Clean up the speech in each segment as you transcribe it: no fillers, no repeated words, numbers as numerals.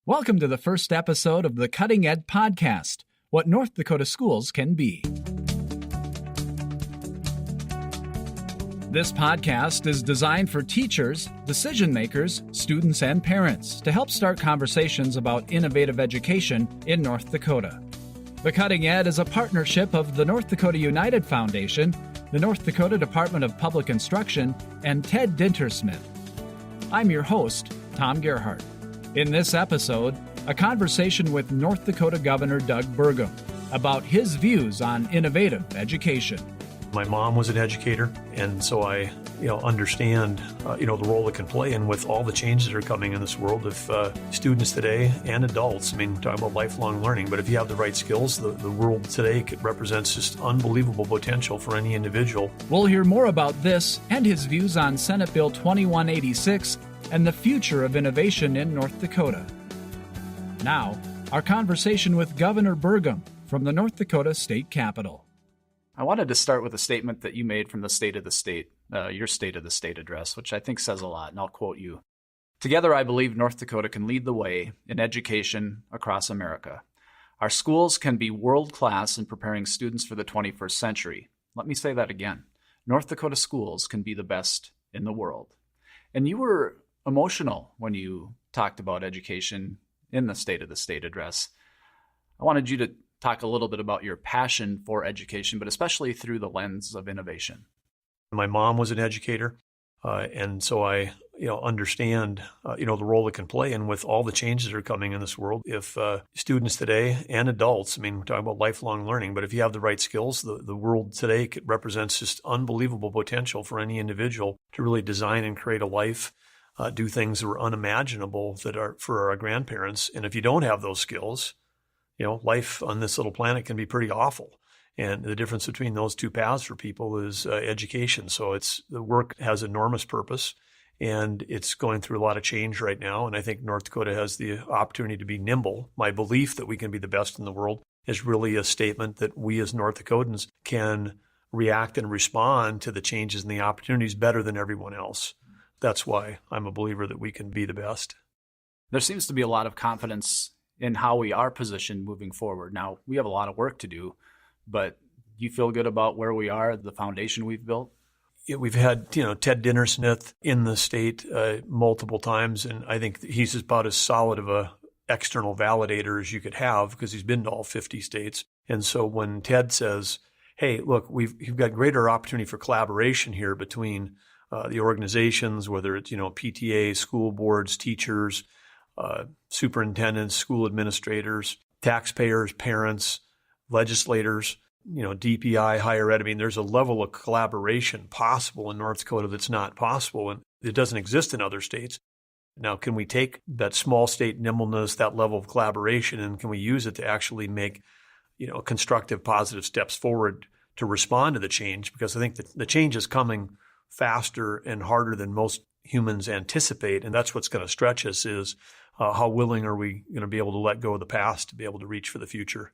Welcome to the first episode of the Cutting Ed Podcast, What North Dakota Schools Can Be. This podcast is designed for teachers, decision makers, students, and parents to help start conversations about innovative education in North Dakota. The Cutting Ed is a partnership of the North Dakota United Foundation, the North Dakota Department of Public Instruction, and Ted Dintersmith. I'm your host, Tom Gerhardt. In this episode, a conversation with North Dakota Governor Doug Burgum about his views on innovative education. My mom was an educator, and so I understand the role it can play. And with all the changes that are coming in this world, if students today and adults, talking about lifelong learning, but if you have the right skills, the world today represents just unbelievable potential for any individual. We'll hear more about this and his views on Senate Bill 2186 and the future of innovation in North Dakota. Now, our conversation with Governor Burgum from the North Dakota State Capitol. I wanted to start with a statement that you made from the State of the State, your State of the State address, which I think says a lot, and I'll quote you. Together, I believe North Dakota can lead the way in education across America. Our schools can be world-class in preparing students for the 21st century. Let me say that again. North Dakota schools can be the best in the world. And you were emotional when you talked about education in the State of the State address. I wanted you to talk a little bit about your passion for education, but especially through the lens of innovation. My mom was an educator, and so I understand the role it can play. And with all the changes that are coming in this world, if students today and adults, we're talking about lifelong learning, but if you have the right skills, the world today represents just unbelievable potential for any individual to really design and create a life, do things that were unimaginable that are for our grandparents. And if you don't have those skills, life on this little planet can be pretty awful. And the difference between those two paths for people is education. So the work has enormous purpose, and it's going through a lot of change right now. And I think North Dakota has the opportunity to be nimble. My belief that we can be the best in the world is really a statement that we as North Dakotans can react and respond to the changes and the opportunities better than everyone else. That's why I'm a believer that we can be the best. There seems to be a lot of confidence in how we are positioned moving forward. Now, we have a lot of work to do, but you feel good about where we are, the foundation we've built? Yeah, we've had, Ted Dintersmith in the state multiple times, and I think he's about as solid of a external validator as you could have because he's been to all 50 states. And so when Ted says, hey, look, we've got greater opportunity for collaboration here between the organizations, whether it's, PTA, school boards, teachers, superintendents, school administrators, taxpayers, parents, legislators, DPI, higher ed. There's a level of collaboration possible in North Dakota that's not possible, and it doesn't exist in other states. Now, can we take that small state nimbleness, that level of collaboration, and can we use it to actually make, constructive, positive steps forward to respond to the change? Because I think that the change is coming faster and harder than most humans anticipate, and that's what's going to stretch us is how willing are we going to be able to let go of the past to be able to reach for the future.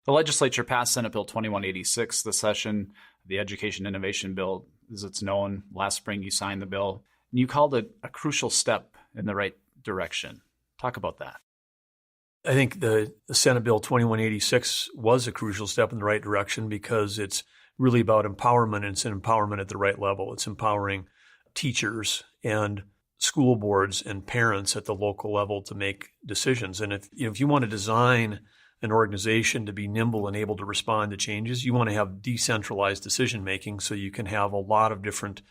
The legislature passed Senate Bill 2186 this session. The Education Innovation Bill, as it's known. Last spring, you signed the bill. And you called it a crucial step in the right direction. Talk about that. I think the Senate Bill 2186 was a crucial step in the right direction because it's really about empowerment, and it's an empowerment at the right level. It's empowering teachers and school boards and parents at the local level to make decisions. And if you want to design an organization to be nimble and able to respond to changes, you want to have decentralized decision making so you can have a lot of different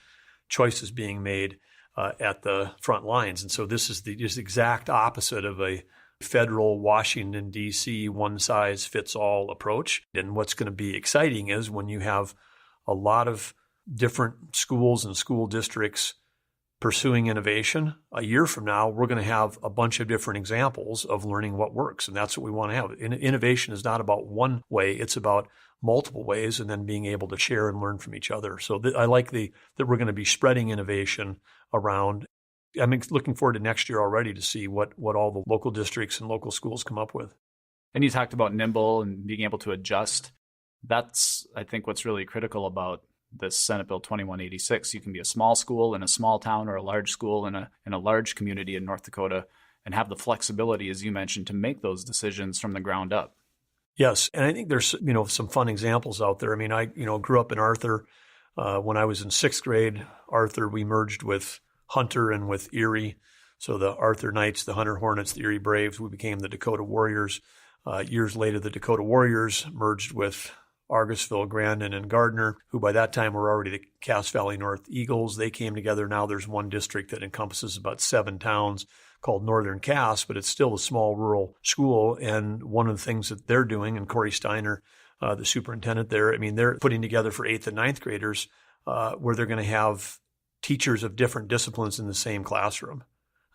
choices being made at the front lines. And so this is the exact opposite of a federal Washington, D.C., one-size-fits-all approach. And what's going to be exciting is when you have a lot of different schools and school districts pursuing innovation, a year from now, we're going to have a bunch of different examples of learning what works. And that's what we want to have. Innovation is not about one way. It's about multiple ways and then being able to share and learn from each other. So I like that we're going to be spreading innovation around. I'm looking forward to next year already to see what all the local districts and local schools come up with. And you talked about nimble and being able to adjust. That's, I think, what's really critical about this Senate Bill 2186. You can be a small school in a small town or a large school in a large community in North Dakota and have the flexibility, as you mentioned, to make those decisions from the ground up. Yes, and I think there's some fun examples out there. I mean, I grew up in Arthur. When I was in sixth grade, Arthur, we merged with Hunter and with Erie. So the Arthur Knights, the Hunter Hornets, the Erie Braves, we became the Dakota Warriors. Years later, the Dakota Warriors merged with Argusville, Grandin, and Gardner, who by that time were already the Cass Valley North Eagles. They came together. Now there's one district that encompasses about 7 towns called Northern Cass, but it's still a small rural school. And one of the things that they're doing, and Corey Steiner, the superintendent there, I mean, they're putting together for 8th and ninth graders where they're going to have teachers of different disciplines in the same classroom.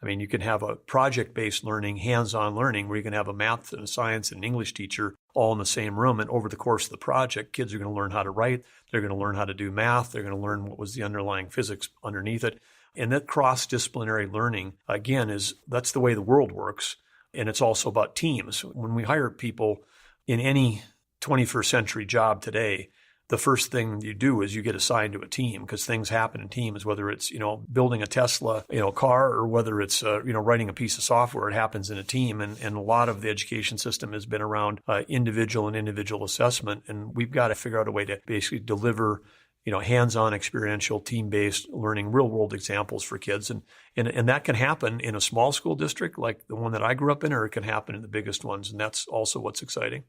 I mean, you can have a project-based learning, hands-on learning, where you can have a math and a science and an English teacher all in the same room. And over the course of the project, kids are going to learn how to write. They're going to learn how to do math. They're going to learn what was the underlying physics underneath it. And that cross-disciplinary learning, again, that's the way the world works. And it's also about teams. When we hire people in any 21st century job today, the first thing you do is you get assigned to a team, because things happen in teams, whether it's, building a Tesla, car, or whether it's, writing a piece of software. It happens in a team. And a lot of the education system has been around individual assessment. And we've got to figure out a way to basically deliver, hands-on experiential team-based learning, real world examples for kids. And that can happen in a small school district like the one that I grew up in, or it can happen in the biggest ones. And that's also what's exciting.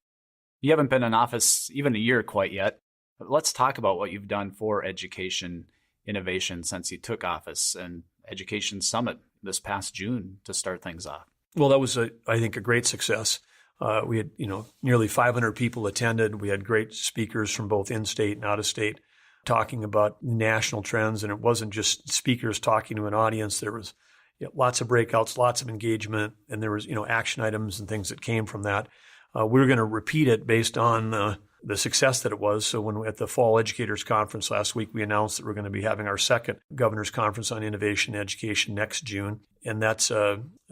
You haven't been in office even a year quite yet. Let's talk about what you've done for education innovation since you took office, and Education Summit this past June to start things off. Well, that was, I think, a great success. We had, nearly 500 people attended. We had great speakers from both in-state and out-of-state talking about national trends. And it wasn't just speakers talking to an audience. There was lots of breakouts, lots of engagement, and there was, action items and things that came from that. We were going to repeat it based on the success that it was. So when at the Fall Educators Conference last week, we announced that we're going to be having our second Governor's Conference on Innovation and Education next June. And that's,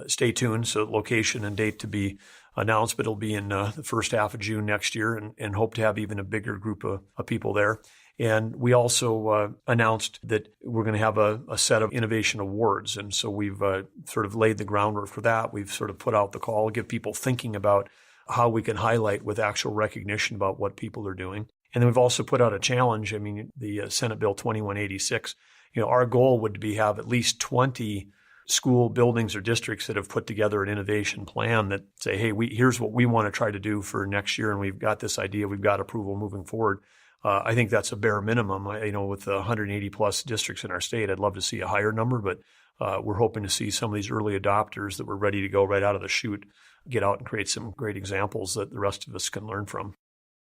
stay tuned. So location and date to be announced, but it'll be in the first half of June next year, and hope to have even a bigger group of people there. And we also announced that we're going to have a set of innovation awards. And so we've sort of laid the groundwork for that. We've sort of put out the call, give people thinking about how we can highlight with actual recognition about what people are doing. And then we've also put out a challenge. I mean, the Senate Bill 2186, our goal would be have at least 20 school buildings or districts that have put together an innovation plan that say, hey, here's what we want to try to do for next year. And we've got this idea. We've got approval moving forward. I think that's a bare minimum. With the 180 plus districts in our state, I'd love to see a higher number, but we're hoping to see some of these early adopters that were ready to go right out of the chute get out and create some great examples that the rest of us can learn from.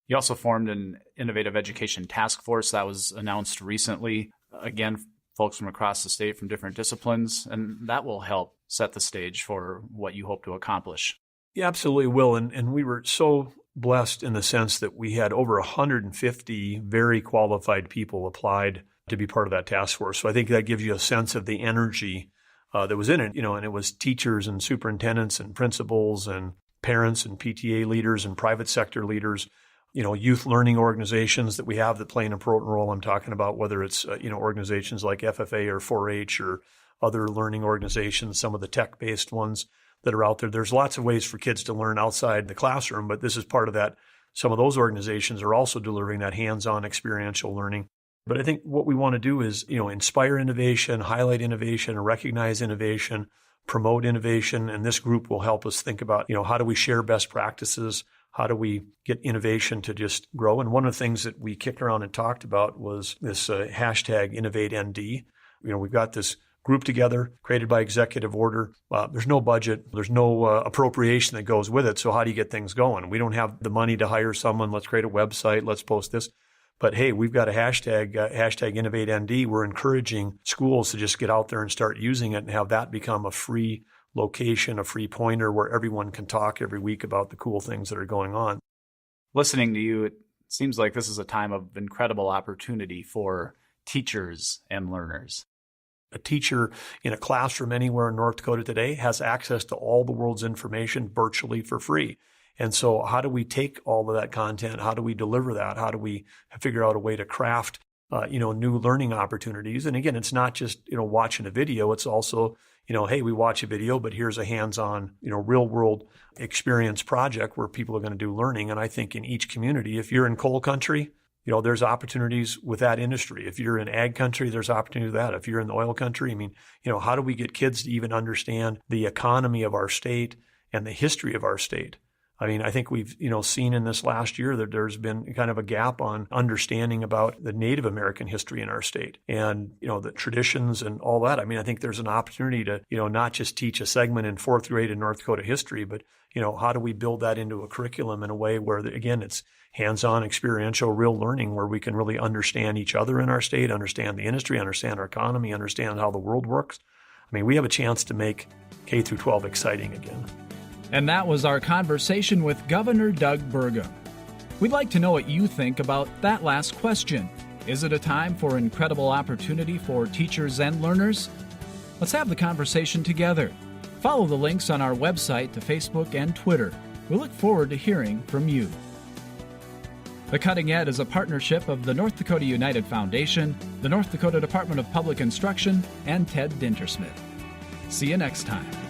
You also formed an innovative education task force that was announced recently. Again, folks from across the state from different disciplines, and that will help set the stage for what you hope to accomplish. Yeah, absolutely will. And we were so blessed in the sense that we had over 150 very qualified people applied to be part of that task force. So I think that gives you a sense of the energy that was in it, and it was teachers and superintendents and principals and parents and PTA leaders and private sector leaders, youth learning organizations that we have that play an important role. I'm talking about whether it's, organizations like FFA or 4-H or other learning organizations, some of the tech-based ones that are out there. There's lots of ways for kids to learn outside the classroom, but this is part of that. Some of those organizations are also delivering that hands-on experiential learning. But I think what we want to do is, inspire innovation, highlight innovation, recognize innovation, promote innovation. And this group will help us think about, how do we share best practices? How do we get innovation to just grow? And one of the things that we kicked around and talked about was this hashtag InnovateND. We've got this group together created by executive order. There's no budget. There's no appropriation that goes with it. So how do you get things going? We don't have the money to hire someone. Let's create a website. Let's post this. But hey, we've got a hashtag InnovateND. We're encouraging schools to just get out there and start using it and have that become a free location, a free pointer where everyone can talk every week about the cool things that are going on. Listening to you, it seems like this is a time of incredible opportunity for teachers and learners. A teacher in a classroom anywhere in North Dakota today has access to all the world's information virtually for free. And so how do we take all of that content? How do we deliver that? How do we figure out a way to craft, new learning opportunities? And again, it's not just, watching a video. It's also, hey, we watch a video, but here's a hands-on, real world experience project where people are going to do learning. And I think in each community, if you're in coal country, there's opportunities with that industry. If you're in ag country, there's opportunity with that. If you're in the oil country, how do we get kids to even understand the economy of our state and the history of our state? I think we've, seen in this last year that there's been kind of a gap on understanding about the Native American history in our state and, the traditions and all that. I think there's an opportunity to, not just teach a segment in fourth grade in North Dakota history, but, how do we build that into a curriculum in a way where, again, it's hands-on, experiential, real learning where we can really understand each other in our state, understand the industry, understand our economy, understand how the world works. We have a chance to make K through 12 exciting again. And that was our conversation with Governor Doug Burgum. We'd like to know what you think about that last question. Is it a time for incredible opportunity for teachers and learners? Let's have the conversation together. Follow the links on our website to Facebook and Twitter. We look forward to hearing from you. The Cutting Ed is a partnership of the North Dakota United Foundation, the North Dakota Department of Public Instruction, and Ted Dintersmith. See you next time.